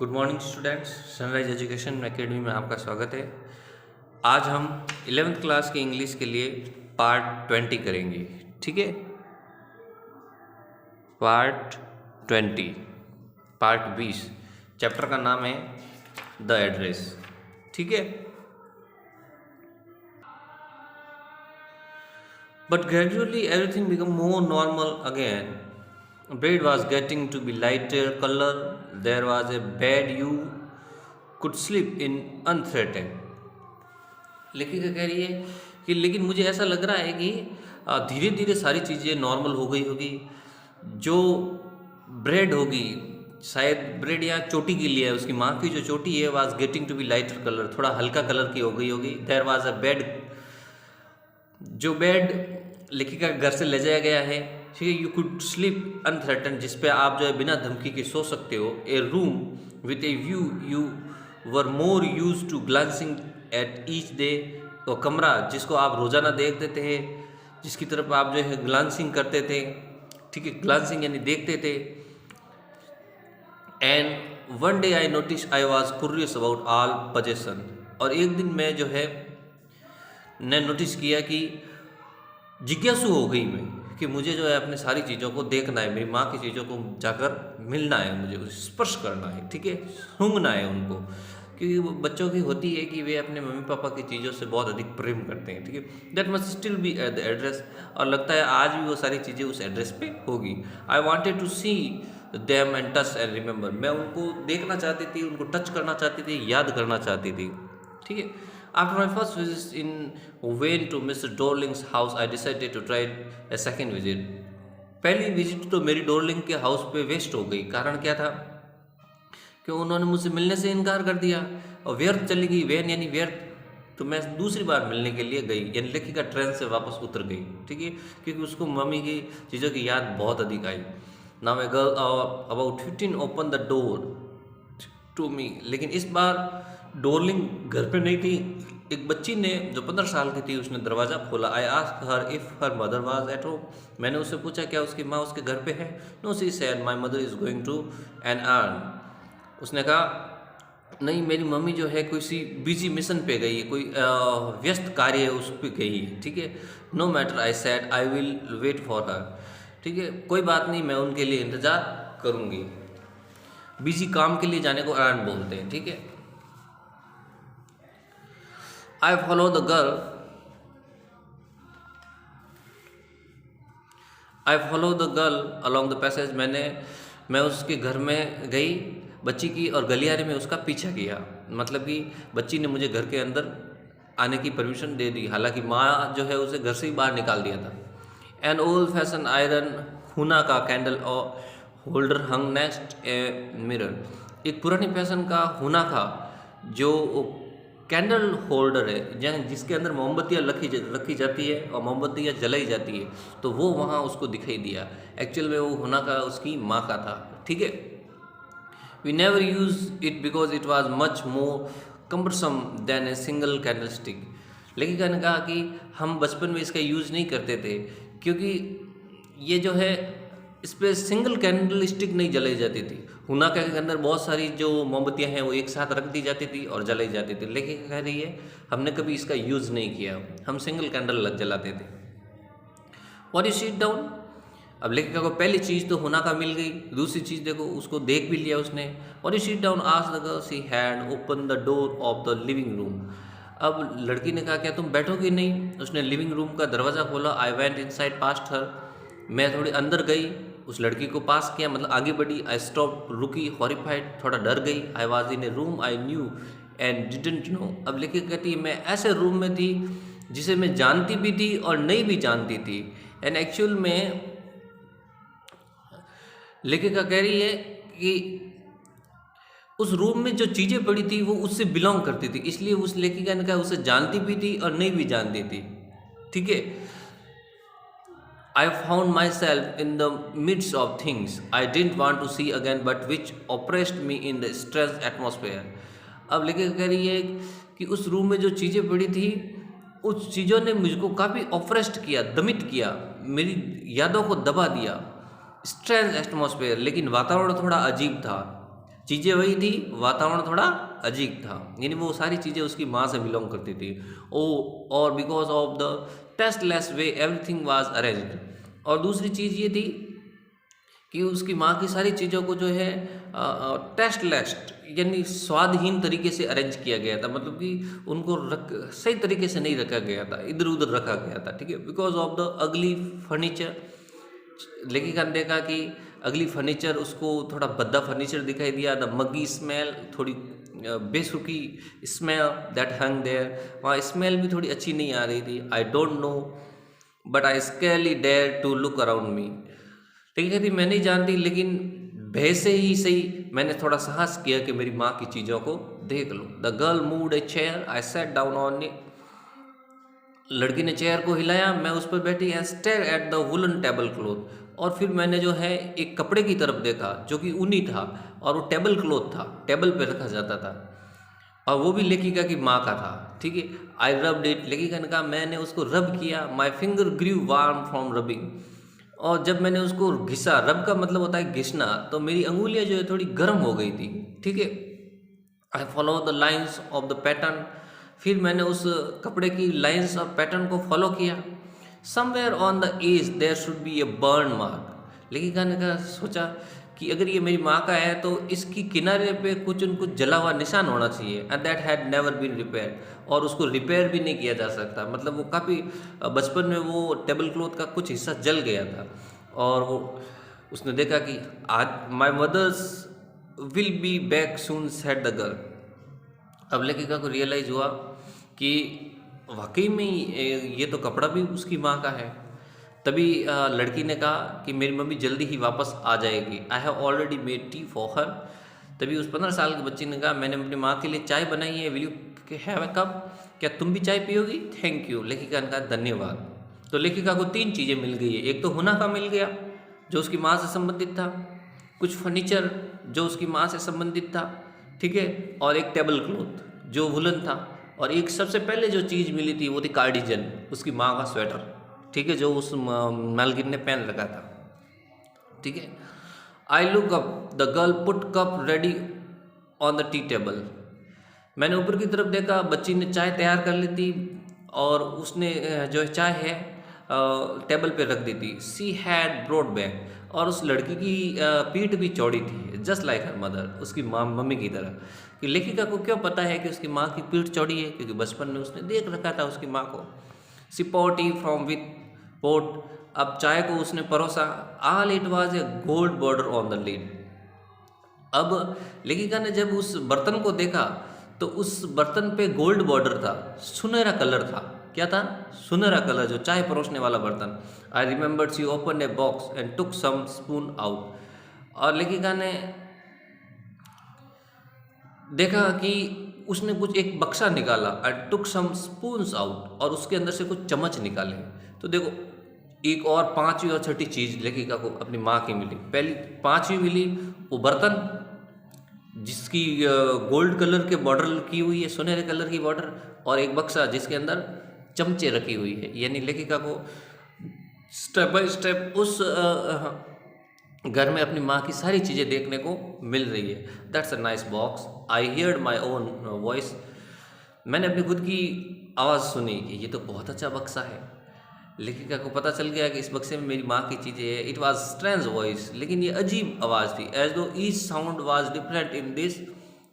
Good morning students, sunrise education academy में आपका स्वागत है। आज हम 11th क्लास की इंग्लिश के लिए पार्ट 20 करेंगे। ठीक है, पार्ट 20, पार्ट 20। चैप्टर का नाम है द एड्रेस। ठीक है, but gradually everything become more normal again. Bed was getting to be lighter color. There was a bed you could sleep in unthreatened. लेखिका कह रही है कि लेकिन मुझे ऐसा लग रहा है कि धीरे धीरे सारी चीज़ें नॉर्मल हो गई होगी। जो ब्रेड होगी, शायद ब्रेड या चोटी के लिए है, उसकी माँ की जो चोटी है was getting to be lighter colour, थोड़ा हल्का कलर की हो गई होगी। देयर वाज अ बेड, जो बेड लेखिका घर से ले जाया गया है, ठीक है, यू कुड स्लीप अनथ्रेटन, जिसपे आप जो है बिना धमकी के सो सकते हो। A room with a view you were more used to glancing at each day, तो कमरा जिसको आप रोज़ाना देखते थे, जिसकी तरफ आप जो है ग्लांसिंग करते थे, ठीक है, ग्लांसिंग यानी देखते थे। And one day I notice I was curious about all possession, और एक दिन मैं जो है ने नोटिस किया कि जिज्ञासु हो गई मैं कि मुझे जो है अपने सारी चीज़ों को देखना है, मेरी माँ की चीज़ों को जाकर मिलना है, मुझे स्पर्श करना है, ठीक है, सूंघना है उनको, क्योंकि वो बच्चों की होती है कि वे अपने मम्मी पापा की चीज़ों से बहुत अधिक प्रेम करते हैं। ठीक है, that must still be at the address, और लगता है आज भी वो सारी चीज़ें उस एड्रेस पे होगी। I wanted to see them and touch and remember, मैं उनको देखना चाहती थी, उनको टच करना चाहती थी, याद करना चाहती थी। ठीक है, after my first visit in vain to Mr. Dorling's house, I decided to try a second visit. पहली विजिट तो मेरी डोरलिंग के हाउस पे वेस्ट हो गई। कारण क्या था कि उन्होंने मुझसे मिलने से इनकार कर दिया और व्यर्थ चली गई। वेन यानी व्यर्थ, तो मैं दूसरी बार मिलने के लिए गई, यानी लेखिका ट्रेन से वापस उतर गई। ठीक है, क्योंकि उसको मम्मी की चीज़ों की याद बहुत अधिक आई। Now a girl about 15 open the door to me, लेकिन इस बार डोरलिंग घर पे नहीं थी। एक बच्ची ने जो 15 साल की थी, उसने दरवाज़ा खोला। I asked her if her mother was at home, मैंने उससे पूछा क्या उसकी माँ उसके घर पे है। No, she said my mother is going to an urn, उसने कहा नहीं, मेरी मम्मी जो है किसी बिजी मिशन पे गई है, कोई व्यस्त कार्य है उस पर गई है। ठीक है, no matter, I said I will wait for her, ठीक है, कोई बात नहीं, मैं उनके लिए इंतज़ार करूँगी। बिजी काम के लिए जाने को अर्न बोलते हैं। ठीक है, I follow the girl. I follow the girl along the passage. मैं उसके घर में गई बच्ची की, और गलियारे में उसका पीछा किया। मतलब कि बच्ची ने मुझे घर के अंदर आने की परमिशन दे दी, हालांकि माँ जो है उसे घर से ही बाहर निकाल दिया था। एन ओल्ड फैशन आयरन हुना का कैंडल और holder hung next a mirror, एक पुरानी फैशन का हुना का जो कैंडल होल्डर है, जिसके अंदर मोमबत्तियाँ रखी जाती है और मोमबत्तियाँ जलाई जाती है, तो वो वहाँ उसको दिखाई दिया। एक्चुअल में वो होना का उसकी माँ का था। ठीक है, we never use it because it was much more cumbersome than a single candlestick. लेखिका ने कहा कि हम बचपन में इसका यूज़ नहीं करते थे, क्योंकि ये जो है इस पर सिंगल कैंडल स्टिक नहीं जलाई जाती थी। हुनाका के अंदर बहुत सारी जो मोमबत्तियाँ हैं वो एक साथ रख दी जाती थी और जलाई जाती थी। लेकिन कह रही है हमने कभी इसका यूज़ नहीं किया, हम सिंगल कैंडल जलाते थे। व्हाट यू शीट डाउन, अब लेखिका को पहली चीज़ तो हुनाका मिल गई, दूसरी चीज़ देखो उसको देख भी लिया उसने। What you sheet down asked the girl, she had open the door of the living room. अब लड़की ने कहा क्या तुम बैठोगे नहीं, उसने लिविंग रूम का दरवाज़ा खोला। आई वेंट इनसाइड पास्ट हर, मैं थोड़ी अंदर गई, उस लड़की को पास किया, मतलब आगे बढ़ी। आई स्टॉप रुकी हॉरिफाइड, थोड़ा डर गई। I was in A room I knew and didn't know, अब लेखिका कहती है मैं ऐसे रूम में थी जिसे मैं जानती भी थी और नहीं भी जानती थी। एंड एक्चुअल में लेखिका कह रही है कि उस रूम में जो चीज़ें पड़ी थी वो उससे बिलोंग करती थी, इसलिए उस लेखिका ने कहा उसे जानती भी थी और नहीं भी जानती थी। ठीक है, I found myself in the midst of things I didn't want to see again but which oppressed me in the strange atmosphere. अब लेकिन कह रही है कि उस रूम में जो चीज़ें पड़ी थी उस चीज़ों ने मुझको काफ़ी ऑप्रेस्ड किया, दमित किया, मेरी यादों को दबा दिया। स्ट्रेंज एटमॉस्फेयर, लेकिन वातावरण थोड़ा अजीब था। चीज़ें वही थी, वातावरण थोड़ा अजीब था, यानी वो सारी चीज़ें उसकी माँ से बिलोंग करती थी। ओ, और because of the tasteless way everything was arranged. और दूसरी चीज़ ये थी कि उसकी माँ की सारी चीज़ों को जो है टेस्टलेस यानी स्वादहीन तरीके से अरेंज किया गया था, मतलब कि उनको सही तरीके से नहीं रखा गया था, इधर उधर रखा गया था, ठीक है। Because of the ugly furniture, लेखिका ने देखा कि अगली फर्नीचर उसको थोड़ा भद्दा फर्नीचर दिखाई दिया, द मगी स्मेल, थोड़ी बेसुकी स्मेल दैट हंग देयर, वहाँ स्मेल भी थोड़ी अच्छी नहीं आ रही थी। I don't know but I scarcely dare to look around me. लेकिन कहती मैं नहीं जानती, लेकिन भय से ही सही मैंने थोड़ा साहस किया कि मेरी माँ की चीज़ों को देख लो। The girl moved a chair, I sat down on it. लड़की ने चेयर को हिलाया, मैं उस पर बैठी, and stare at the woollen table cloth. और फिर मैंने जो है एक कपड़े की तरफ देखा जो कि ऊनी था, और वो टेबल क्लॉथ था, टेबल पे रखा जाता था, और वो भी लेखिका की माँ का था, ठीक है। आई रब्ड इट, लेखिका ने कहा मैंने उसको रब किया। My finger grew warm from rubbing. और जब मैंने उसको घिसा, रब का मतलब होता है घिसना, तो मेरी अंगुलियां जो है थोड़ी गर्म हो गई थी, ठीक है। I follow the lines of the pattern. फिर मैंने उस कपड़े की लाइन्स और पैटर्न को फॉलो किया। Somewhere on the edge there should be a burn mark. लेखिका ने कहा, सोचा कि अगर ये मेरी माँ का है तो इसकी किनारे पे कुछ न कुछ जला हुआ निशान होना चाहिए, and that had never been repair. और उसको रिपेयर भी नहीं किया जा सकता, मतलब वो काफ़ी बचपन में वो टेबल क्लॉथ का कुछ हिस्सा जल गया था, और वो उसने देखा कि आज my mother's will be back soon said the girl. अब लेखिका को रियलाइज़ हुआ कि वाकई में ये तो कपड़ा भी उसकी माँ का है। तभी लड़की ने कहा कि मेरी मम्मी जल्दी ही वापस आ जाएगी, I have already made tea for her. तभी उस 15 साल के बच्चे ने कहा मैंने अपनी माँ के लिए चाय बनाई है, will you have a cup, क्या तुम भी चाय पियोगी? Thank you. लेखिका ने कहा धन्यवाद। तो लेखिका को 3 चीज़ें मिल गई है। एक तो हुनर का मिल गया जो उसकी माँ से संबंधित था, कुछ फर्नीचर जो उसकी माँ से संबंधित था, ठीक है, और एक टेबल क्लॉथ जो वुलन था, और एक सबसे पहले जो चीज़ मिली थी वो थी कार्डिजन, उसकी माँ का स्वेटर, ठीक है, जो उस मालकिन ने पहन रखा था, ठीक है। I look up, the girl put cup ready on the tea table. मैंने ऊपर की तरफ देखा, बच्ची ने चाय तैयार कर ली थी, और उसने जो चाय है टेबल पे रख दी थी। सी हैड ब्रॉड बैक, और उस लड़की की पीठ भी चौड़ी थी, जस्ट लाइक हर मदर, उसकी माँ मम्मी की तरह। कि लेखिका को क्यों पता है कि उसकी माँ की पीठ चौड़ी है? क्योंकि बचपन में उसने देख रखा था उसकी माँ को। She poured tea from with pot, अब चाय को उसने परोसा। All it was a gold border on the lid. अब लेखिका ने जब उस बर्तन को देखा तो उस बर्तन पे गोल्ड बॉर्डर था, सुनहरा कलर था। क्या था? सुनहरा कलर, जो चाय परोसने वाला बर्तन। I remembered she open a box and took some spoon out. और लेखिका ने देखा कि उसने कुछ एक बक्सा निकाला, and took some spoons out, और उसके अंदर से कुछ चम्मच निकाले। तो देखो, एक और 5वीं और 6ठी चीज़ लेखिका को अपनी माँ की मिली। पहली 5वीं मिली वो बर्तन जिसकी गोल्ड कलर के बॉर्डर की हुई है, सुनहरे कलर की बॉर्डर, और एक बक्सा जिसके अंदर चमचे रखी हुई है। यानी लेखिका को स्टेप बाय स्टेप उस घर में अपनी माँ की सारी चीज़ें देखने को मिल रही है। That's a nice box, I heard my own voice. मैंने अपनी खुद की आवाज़ सुनी कि ये तो बहुत अच्छा बक्सा है। लेखिका को पता चल गया कि इस बक्से में मेरी माँ की चीज़ें हैं। इट वॉज स्ट्रेंज वॉइस, लेकिन ये अजीब आवाज़ थी। एज दो each sound was different in this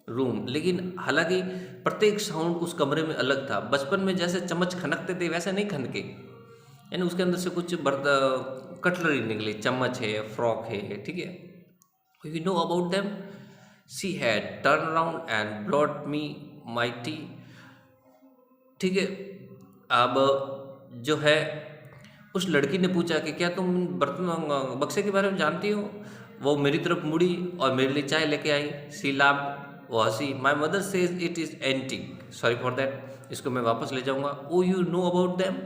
room, लेकिन हालांकि प्रत्येक साउंड उस कमरे में अलग था। बचपन में जैसे चम्मच खनकते थे वैसे नहीं खनके, यानी उसके अंदर से कुछ कटलरी निकली, चम्मच है, फ्रॉक है, ठीक है। You know about them. She had turn around and brought me my T, ठीक है। अब जो है उस लड़की ने पूछा कि क्या तुम बर्तन बक्से के बारे में जानती हो? वो मेरी तरफ मुड़ी और मेरे लिए चाय लेके आई। सी लाफ्ड, वो हंसी। My mother says it is antique, sorry for that, इसको मैं वापस ले जाऊंगा। ओ यू नो अबाउट देम।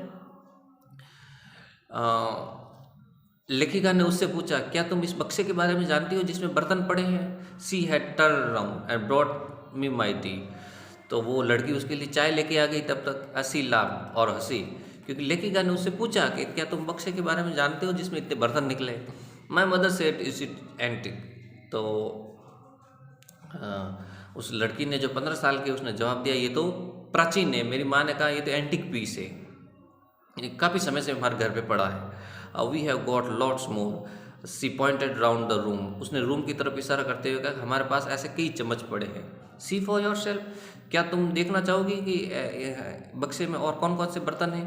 लेखिका ने उससे पूछा क्या तुम इस बक्से के बारे में जानती हो जिसमें बर्तन पड़े हैं? She had turn around and brought me my T. तो वो लड़की उसके लिए चाय लेके आ गई। तब तक हंसी लाभ और हंसी, क्योंकि लेखिका ने उससे पूछा कि क्या तुम बक्से के बारे में जानते हो जिसमें इतने बर्तन निकले? My mother said is it antique. तो उस लड़की ने जो 15 साल की, उसने जवाब दिया ये तो प्राचीन है। मेरी माँ ने कहा ये तो एंटिक पीस है, ये काफ़ी समय से हमारे घर पे पड़ा है। We have got lots more. She pointed round the room. उसने रूम की तरफ इशारा करते हुए कहा हमारे पास ऐसे कई चम्मच पड़े हैं। सी फॉर योर सेल्फ, क्या तुम देखना चाहोगी कि बक्से में और कौन कौन से बर्तन हैं।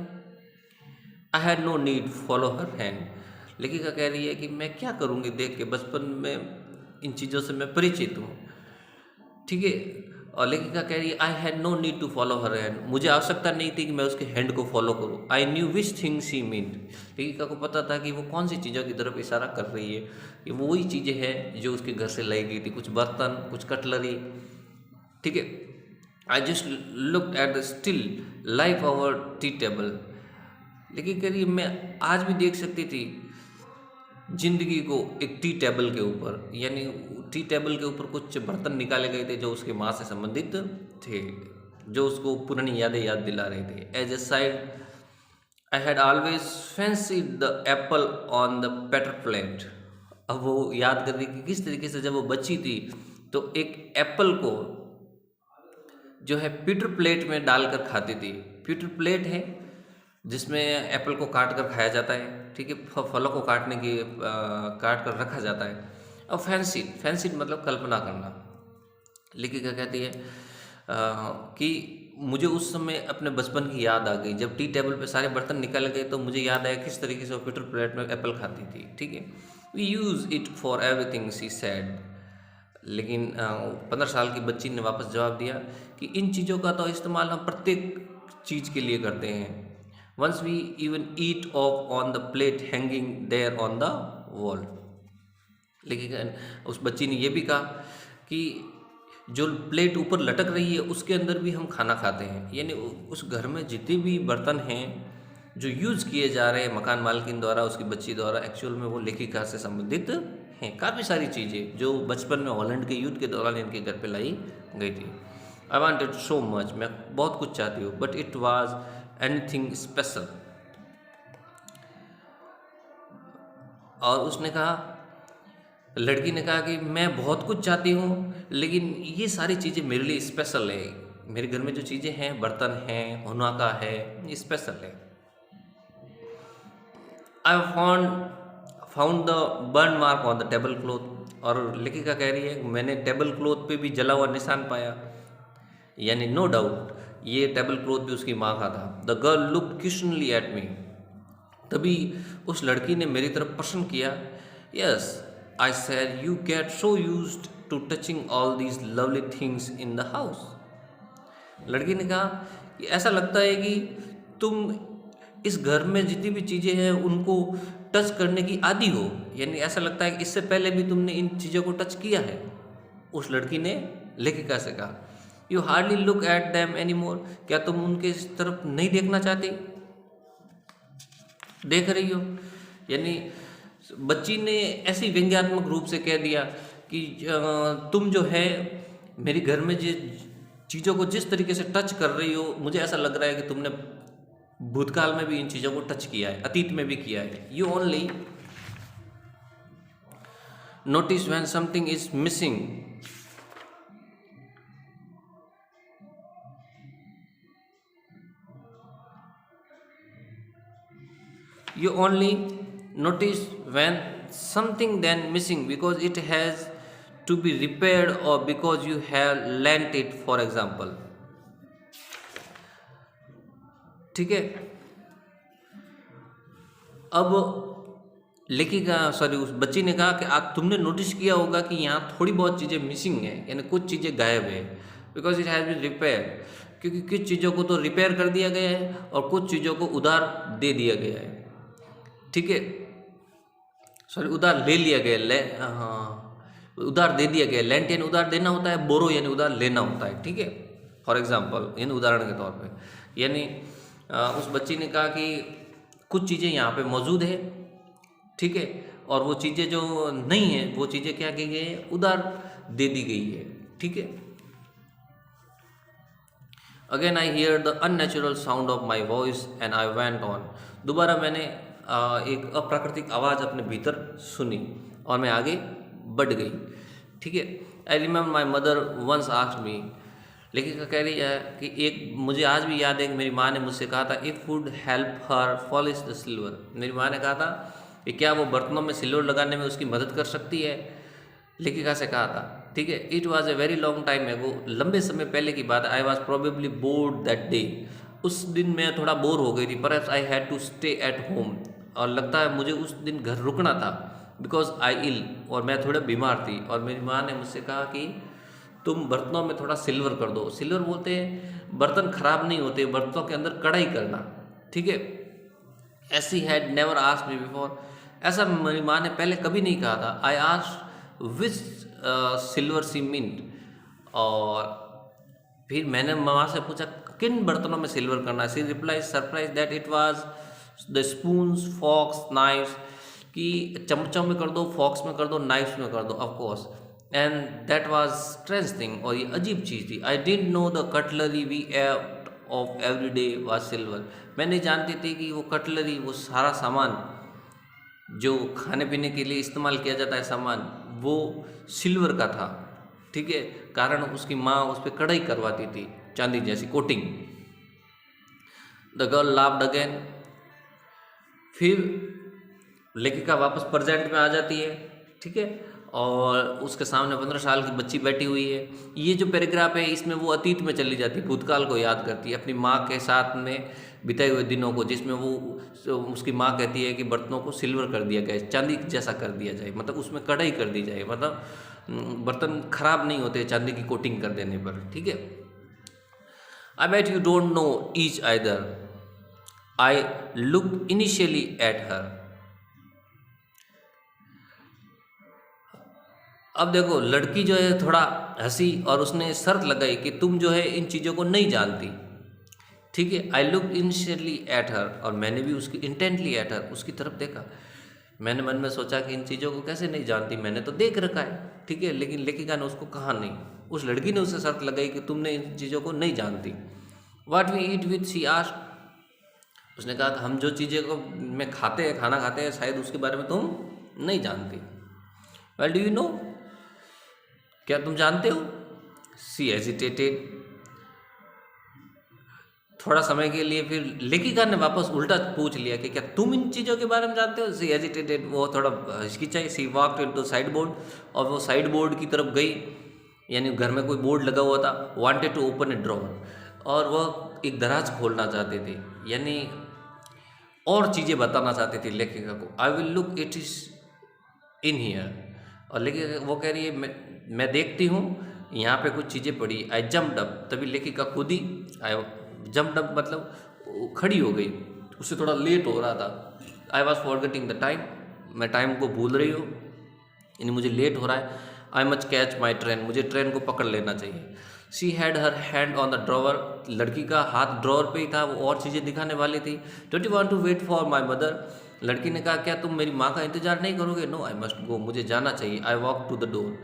I had no need, follow her hand. लेखिका कह रही है कि मैं क्या करूँगी देख के, बचपन में इन चीज़ों से मैं परिचित हूँ, ठीक है। और लेखिका कह रही है I had no need to follow her hand, मुझे आवश्यकता नहीं थी कि मैं उसके हैंड को फॉलो करूँ। I knew which thing she mean, लेखिका को पता था कि वो कौन सी चीज़ों की तरफ इशारा कर रही है। ये वो वही चीज़ें हैं जो उसके घर से लाई गई थी, कुछ बर्तन, कुछ कटलरी, ठीक है। I just looked at the still life our tea table. लेकिन कह रही है मैं आज भी देख सकती थी जिंदगी को एक टी टेबल के ऊपर, यानी टी टेबल के ऊपर कुछ बर्तन निकाले गए थे जो उसके माँ से संबंधित थे, जो उसको पुरानी यादें याद दिला रहे थे। As a side I had always fancied the apple on the pewter plate. अब वो याद कर रही कि किस तरीके से जब वो बच्ची थी तो एक एप्पल को जो है पीटर प्लेट में डालकर खाती थी। पीटर प्लेट है जिसमें एप्पल को काट कर खाया जाता है, ठीक है, फलों को काट कर रखा जाता है। और फैंसीड मतलब कल्पना करना। लेखिका कहती है कि मुझे उस समय अपने बचपन की याद आ गई, जब टी टेबल पे सारे बर्तन निकाले गए तो मुझे याद आया किस तरीके से वो पीटर प्लेट में एप्पल खाती थी, ठीक है। We use it for everything she said. लेकिन 15 साल की बच्ची ने वापस जवाब दिया कि इन चीज़ों का तो इस्तेमाल हम प्रत्येक चीज़ के लिए करते हैं। Once we even eat off on the plate hanging there on the wall। लेकिन उस बच्ची ने यह भी कहा कि जो प्लेट ऊपर लटक रही है उसके अंदर भी हम खाना खाते हैं। यानी उस घर में जितने भी बर्तन हैं जो यूज़ किए जा रहे हैं मकान मालकिन द्वारा, उसकी बच्ची द्वारा, एक्चुअल में वो लेखिका से संबंधित हैं। काफ़ी सारी चीज़ें जो बचपन में हॉलैंड के युद्ध के दौरान इनके घर पे लाई गई थी। आई वांटेड सो मच, मैं बहुत कुछ चाहती हूँ, but it was anything special. और उसने कहा, लड़की ने कहा कि मैं बहुत कुछ चाहती हूँ लेकिन ये सारी चीज़ें मेरे लिए स्पेशल है। मेरे घर में जो चीज़ें हैं, बर्तन हैं, होना का है, ये स्पेशल है। I found the burn mark on the table cloth. और लेखिका कह रही है मैंने टेबल क्लॉथ पे भी जला हुआ निशान पाया, यानी नो डाउट ये टेबल क्लॉथ भी उसकी माँ का था। The girl looked questioningly at me. तभी उस लड़की ने मेरी तरफ प्रश्न किया। Yes I said you get so used to touching all these lovely things in the house. लड़की ने कहा कि ऐसा लगता है कि तुम इस घर में जितनी भी चीज़ें हैं उनको टच करने की आदी हो, यानी ऐसा लगता है कि इससे पहले भी तुमने इन चीज़ों को टच किया है। उस लड़की ने लेखिका से कहा you hardly look at them any more, क्या तुम उनके इस तरफ नहीं देखना चाहती, देख रही हो। यानी बच्ची ने ऐसी व्यंग्यात्मक रूप से कह दिया कि तुम जो है मेरे घर में जिस चीज़ों को जिस तरीके से टच कर रही हो, मुझे ऐसा लग रहा है कि तुमने भूतकाल में भी इन चीज़ों को टच किया है, अतीत में भी किया है। You only notice when something is missing. You only notice when something then missing because it has to be repaired or because you have lent it, for example। ठीक है। अब लेखिका उस बच्ची ने कहा कि आप तुमने नोटिस किया होगा कि यहाँ थोड़ी बहुत चीज़ें मिसिंग है, यानी कुछ चीज़ें गायब है। Because it has been repair, क्योंकि कुछ चीज़ों को तो रिपेयर कर दिया गया है और कुछ चीज़ों को उधार दे दिया गया है, ठीक है। उधार ले लिया गया, उधार दे दिया गया। लेंट यानी उधार देना होता है, बोरो यानी उधार लेना होता है, ठीक है। फॉर एग्जांपल, यानी उदाहरण के तौर पे, यानी उस बच्ची ने कहा कि कुछ चीज़ें यहाँ पे मौजूद है, ठीक है, और वो चीज़ें जो नहीं है वो चीज़ें क्या की गई है, उधार दे दी गई है, ठीक है। Again I hear the unnatural sound of my voice and I went on. दोबारा मैंने एक अप्राकृतिक आवाज़ अपने भीतर सुनी और मैं आगे बढ़ गई, ठीक है। I remember my mother once asked me, लेखिका कह रही है कि एक मुझे आज भी याद है कि मेरी माँ ने मुझसे कहा था, if would help her polish the silver. मेरी माँ ने कहा था कि क्या वो बर्तनों में सिल्वर लगाने में उसकी मदद कर सकती है, लेखिका से कहा था, ठीक है। It was a very long time ago, लंबे समय पहले की बात है। I was probably bored that day, उस दिन मैं थोड़ा बोर हो गई थी। Perhaps I had to stay at home, और लगता है मुझे उस दिन घर रुकना था, बिकॉज आई इल, और मैं थोड़ा बीमार थी। और मेरी माँ ने मुझसे कहा कि तुम बर्तनों में थोड़ा सिल्वर कर दो। सिल्वर बोलते हैं बर्तन खराब नहीं होते, बर्तनों के अंदर कढ़ाई करना, ठीक है। ऐसी had never asked me before, ऐसा मेरी माँ ने पहले कभी नहीं कहा था। I asked which silver she meant, और फिर मैंने माँ से पूछा किन बर्तनों में सिल्वर करना है। She replied surprised that it was the spoons, forks, knives, कि चमचों में कर दो, फॉक्स में कर दो, नाइफ्स में कर दो, of course. And that was strange thing, और ये अजीब चीज़ थी। I didn't know the cutlery we ate off every day was silver, मैं नहीं जानती थी कि वो कटलरी, वो सारा सामान जो खाने पीने के लिए इस्तेमाल किया जाता है सामान, वो सिल्वर का था, ठीक है। कारण उसकी माँ उस पर कढ़ाई करवाती थी, चांदी जैसी coating. The girl laughed again. फिर लेखिका वापस प्रेजेंट में आ जाती है, ठीक है, और उसके सामने 15 साल की बच्ची बैठी हुई है। ये जो पैराग्राफ है इसमें वो अतीत में चली जाती है, भूतकाल को याद करती है, अपनी माँ के साथ में बिताए हुए दिनों को, जिसमें वो उसकी माँ कहती है कि बर्तनों को सिल्वर कर दिया जाए, चांदी जैसा कर दिया जाए, मतलब उसमें कढ़ाई कर दी जाए, मतलब बर्तन खराब नहीं होते चांदी की कोटिंग कर देने पर, ठीक है। I bet you don't know each other, I look initially at her. अब देखो लड़की जो है थोड़ा हंसी और उसने शर्त लगाई कि तुम जो है इन चीज़ों को नहीं जानती, ठीक है। आई लुक इनिशियली एट हर, और मैंने भी उसकी इंटेंटली एट हर, उसकी तरफ देखा। मैंने मन में सोचा कि इन चीज़ों को कैसे नहीं जानती, मैंने तो देख रखा है, ठीक है। लेकिन लेखिका ने उसको कहा नहीं, उस लड़की ने उससे शर्त लगाई कि तुमने इन चीज़ों को नहीं जानती। What we eat with she asked, उसने कहा कि हम जो चीज़ें को में खाते हैं, खाना खाते हैं, शायद उसके बारे में तुम नहीं जानती। वेल डू यू नो, क्या तुम जानते हो। सी हेजिटेटेड, थोड़ा समय के लिए फिर लेखिका ने वापस उल्टा पूछ लिया कि क्या तुम इन चीज़ों के बारे में जानते हो। सी हेजिटेटेड, वो थोड़ा हिचकिचाई। सी वॉक्ड इनटू साइड बोर्ड, और वो साइड बोर्ड की तरफ गई, यानी घर में कोई बोर्ड लगा हुआ था। Wanted to open a drawer, और वह एक दराज खोलना चाहते थे, यानी और चीज़ें बताना चाहती थी लेखिका को। I will look it is in here, और लेखिका वो कह रही है मैं देखती हूँ यहाँ पे कुछ चीज़ें पड़ी। आई जम्प्ड अप, तभी लेखिका खुद ही आई जम्प्ड अप, मतलब खड़ी हो गई, उससे थोड़ा लेट हो रहा था। I was forgetting the time, मैं टाइम को भूल रही हूँ, यानी मुझे लेट हो रहा है। I much catch my train, मुझे ट्रेन को पकड़ लेना चाहिए। She had her hand on the drawer, लड़की का हाथ ड्रॉवर पे ही था, वो और चीज़ें दिखाने वाली थी। Don't you want to wait for my mother, लड़की ने कहा क्या तुम मेरी माँ का इंतजार नहीं करोगे। नो आई मस्ट गो, मुझे जाना चाहिए। I walk to the door,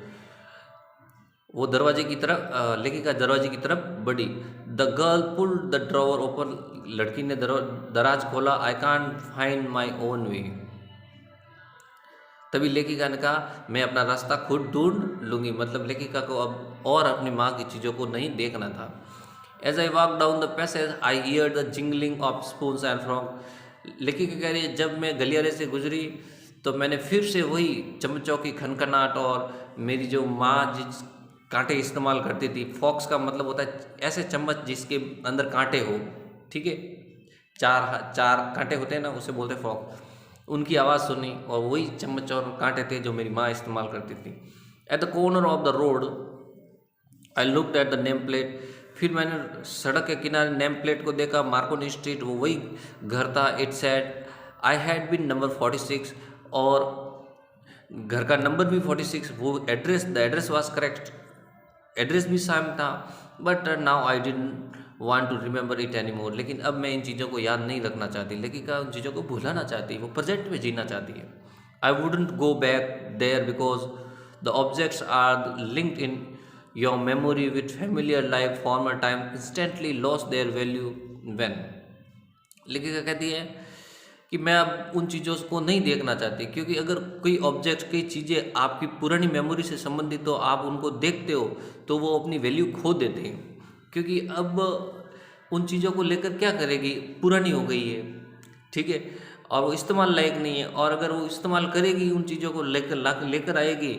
वो दरवाजे की तरफ, लेखिका दरवाजे की तरफ बढ़ी। The girl pulled the drawer open, लड़की ने दराज खोला। I can't find my own way, तभी लेखिका ने कहा मैं अपना रास्ता खुद ढूंढ लूँगी, मतलब लेखिका को अब और अपनी माँ की चीज़ों को नहीं देखना था। As I walk down the passage I hear the jingling of spoons and forks, लेखिका कह रही है जब मैं गलियारे से गुजरी तो मैंने फिर से वही चमचों की खनखनाहट, और मेरी जो माँ जिस कांटे इस्तेमाल करती थी, फॉक्स का मतलब होता है ऐसे चम्मच जिसके अंदर कांटे हो, ठीक है, चार कांटे होते हैं ना, उसे बोलते हैं फॉक्स, उनकी आवाज़ सुनी, और वही चम्मच और कांटे थे जो मेरी माँ इस्तेमाल करती थी। At the corner of the road I looked at the name plate, फिर मैंने सड़क के किनारे नेम प्लेट को देखा, मार्कोनी स्ट्रीट, वो वही घर था। It said I had been number 46, और घर का नंबर भी 46, वो address, the address was correct, address भी सेम था। But now I didn't want to remember it any more, लेकिन अब मैं इन चीज़ों को याद नहीं रखना चाहती, लेकिन उन चीज़ों को भुलाना चाहती है, वो प्रेजेंट में जीना चाहती है। I wouldn't go back there because the objects are linked in your memory with familiar life, former time instantly lost their value when. लेखिका कहती है कि मैं अब उन चीज़ों को नहीं देखना चाहती, क्योंकि अगर कोई ऑब्जेक्ट, कई चीज़ें आपकी पुरानी मेमोरी से संबंधित हो, आप उनको देखते हो तो वो अपनी वैल्यू खो देते हैं, क्योंकि अब उन चीज़ों को लेकर क्या करेगी, पुरानी हो गई है, ठीक है, और वो इस्तेमाल लायक नहीं है। और अगर वो इस्तेमाल करेगी, उन चीज़ों को लेकर आएगी,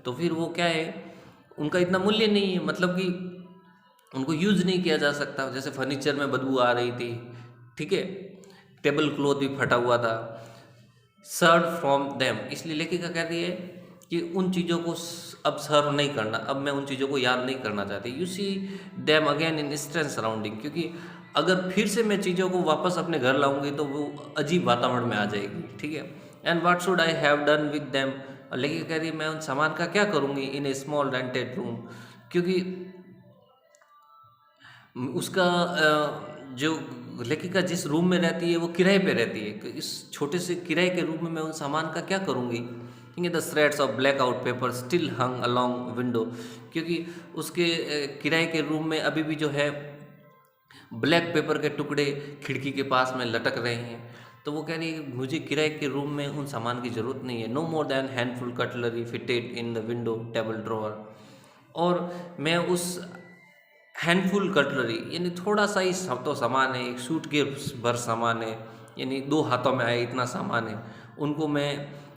तो फिर वो क्या है, उनका इतना मूल्य नहीं है, मतलब कि उनको यूज़ नहीं किया जा सकता। जैसे फर्नीचर में बदबू आ रही थी, ठीक है, टेबल क्लॉथ भी फटा हुआ था, सर्व फ्रॉम देम, इसलिए लेखिका कहती है कि उन चीज़ों को अब सर्व नहीं करना, अब मैं उन चीज़ों को याद नहीं करना चाहती। You see them again in strength surrounding, क्योंकि अगर फिर से मैं चीज़ों को वापस अपने घर लाऊंगी तो वो अजीब वातावरण में आ जाएगी, ठीक है। And what should I have done with them, और लेखिका कह रही है मैं उन सामान का क्या करूँगी इन ए स्मॉल रेंटेड रूम, क्योंकि उसका जो लेखिका जिस रूम में रहती है वो किराए पे रहती है, कि इस छोटे से किराए के रूम में मैं उन सामान का क्या करूँगी। ठीक है, the threads of black out paper still hung along window, क्योंकि उसके किराए के रूम में अभी भी जो है ब्लैक पेपर के टुकड़े खिड़की के पास में लटक रहे हैं। तो वो कह रही है मुझे किराए के रूम में उन सामान की ज़रूरत नहीं है। No more than handful cutlery fitted in the window table drawer, और मैं उस हैंडफुल कटलरी यानी थोड़ा सा ही तो सामान है, एक सूट के भर सामान है, यानी 2 हाथों में आए इतना सामान है, उनको मैं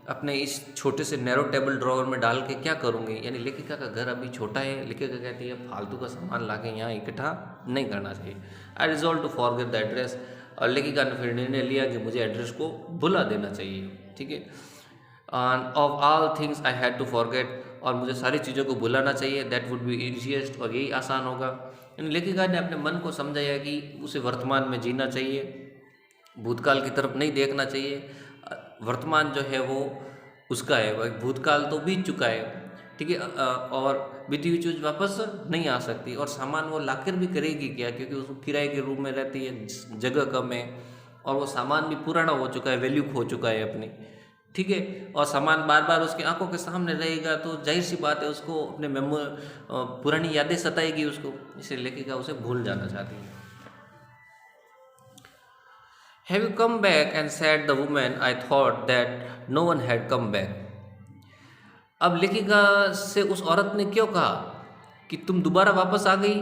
अपने इस छोटे से नैरो टेबल ड्रॉअर में डाल के क्या करूँगी। यानी लेखिका का घर अभी छोटा है, लेखिका कहती है फालतू का सामान ला के यहाँ इकट्ठा नहीं करना चाहिए। I resolve to forget the address, और लेखिका ने फिर निर्णय लिया कि मुझे एड्रेस को भुला देना चाहिए, ठीक है। Of all things I had to forget, और मुझे सारी चीज़ों को भुलाना चाहिए, दैट वुड बी ईजीएस्ट, और यही आसान होगा। लेखिका ने अपने मन को समझाया कि उसे वर्तमान में जीना चाहिए, भूतकाल की तरफ नहीं देखना चाहिए। वर्तमान जो है वो उसका है, वह भूतकाल तो बीत चुका है, ठीक है, और बीती हुई चीज़ वापस नहीं आ सकती। और सामान वो लाकर भी करेगी क्या, क्योंकि उसको किराए के रूम में रहती है, जगह कम है, और वो सामान भी पुराना हो चुका है, वैल्यू खो चुका है अपनी, ठीक है। और सामान बार बार उसकी आंखों के सामने रहेगा तो जाहिर सी बात है उसको अपने पुरानी यादें सताएगी उसको, इसलिए लेखिका उसे भूल जाना चाहती है। Have you come back? And said the woman, I thought that no one had come back. अब लेखिका से उस औरत ने क्यों कहा कि तुम दोबारा वापस आ गई,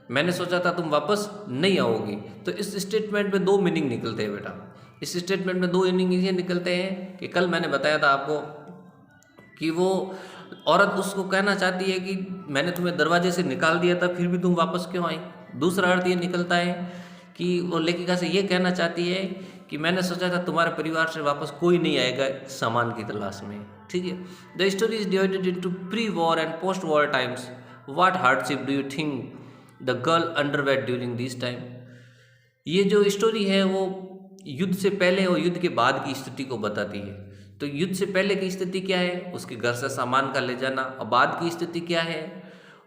मैंने सोचा था तुम वापस नहीं आओगी। तो इस स्टेटमेंट में 2 मीनिंग निकलते हैं बेटा। इस स्टेटमेंट में 2 मीनिंग ये निकलते हैं कि कल मैंने बताया था आपको कि वो औरत उसको कहना चाहती है कि मैंने तुम्हें दरवाजे से निकाल दिया था फिर भी तुम वापस क्यों आई। दूसरा अर्थ ये निकलता है कि वो लेखिका से ये कहना चाहती है कि मैंने सोचा था तुम्हारे परिवार से वापस कोई नहीं आएगा सामान की तलाश में, ठीक है। The story is divided into pre war and post war times. What hardship do you think the girl underwent during this time. ये जो स्टोरी है वो युद्ध से पहले और युद्ध के बाद की स्थिति को बताती है। तो युद्ध से पहले की स्थिति क्या है, उसके घर से सामान का ले जाना, और बाद की स्थिति क्या है,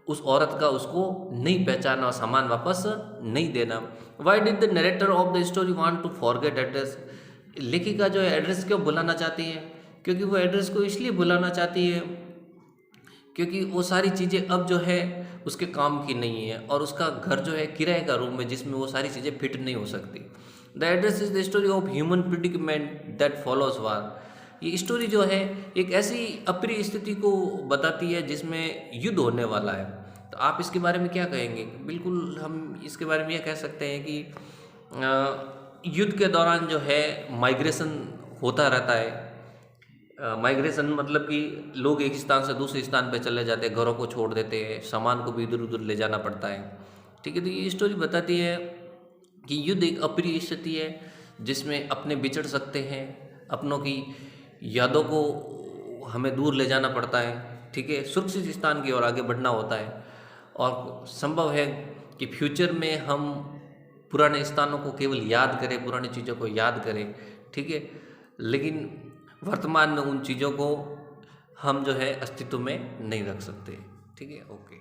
उस औरत का उसको नहीं पहचाना और सामान वापस नहीं देना। Why did the narrator of the story want to forget address. लेखिका जो है एड्रेस क्यों भुलाना चाहती है, क्योंकि वो एड्रेस को इसलिए भुलाना चाहती है क्योंकि वो सारी चीज़ें अब जो है उसके काम की नहीं है, और उसका घर जो है किराए का रूम है जिसमें वो सारी चीज़ें फिट नहीं हो सकती। The address is the story of human predicament that follows war. ये स्टोरी जो है एक ऐसी अप्रिय स्थिति को बताती है जिसमें युद्ध होने वाला है। तो आप इसके बारे में क्या कहेंगे। बिल्कुल हम इसके बारे में यह कह सकते हैं कि युद्ध के दौरान जो है माइग्रेशन होता रहता है। माइग्रेशन मतलब कि लोग एक स्थान से दूसरे स्थान पर चले जाते हैं, घरों को छोड़ देते हैं, सामान को भी इधर उधर ले जाना पड़ता है, ठीक है। तो ये स्टोरी बताती है कि युद्ध एक अप्रिय स्थिति है जिसमें अपने बिछड़ सकते हैं, अपनों की यादों को हमें दूर ले जाना पड़ता है, ठीक है, सुरक्षित स्थान की ओर आगे बढ़ना होता है। और संभव है कि फ्यूचर में हम पुराने स्थानों को केवल याद करें, पुरानी चीज़ों को याद करें, ठीक है, लेकिन वर्तमान में उन चीज़ों को हम जो है अस्तित्व में नहीं रख सकते, ठीक है। ओके।